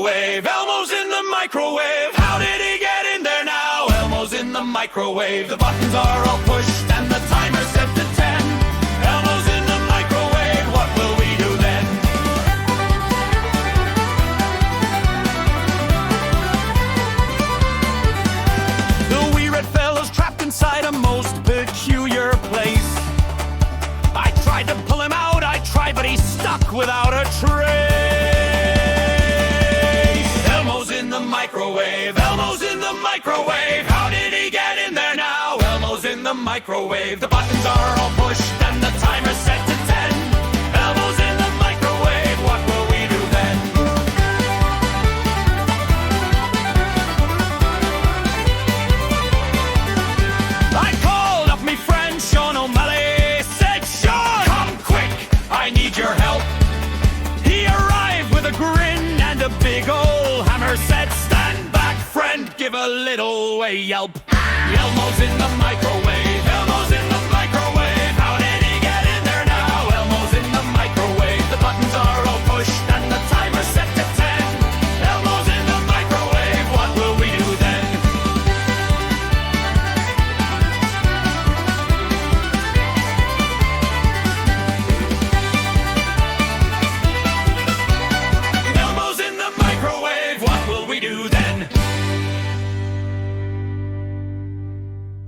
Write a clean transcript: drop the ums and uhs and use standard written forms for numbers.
microwave. Elmo's in the microwave. How did he get in there now? Elmo's in the microwave. The buttons are all pushed and the timer's set to 10. Elmo's in the microwave. What will we do then? The wee red fella's trapped inside a most peculiar place. I tried to pull him out, but he's stuck without a trace. Elmo's in the microwave. Elmo's in the microwave. How did he get in there now? Elmo's in the microwave. The buttons are all pushed and the timer's set to 10. Elmo's in the microwave. What will we do then? I called up me friend Sean O'Malley. Said, Sean, come quick, I need your help. He arrived with a grin and a big ol' hammer. Said, stand back, friend, give a little way yelp. Elmo's in the microwave.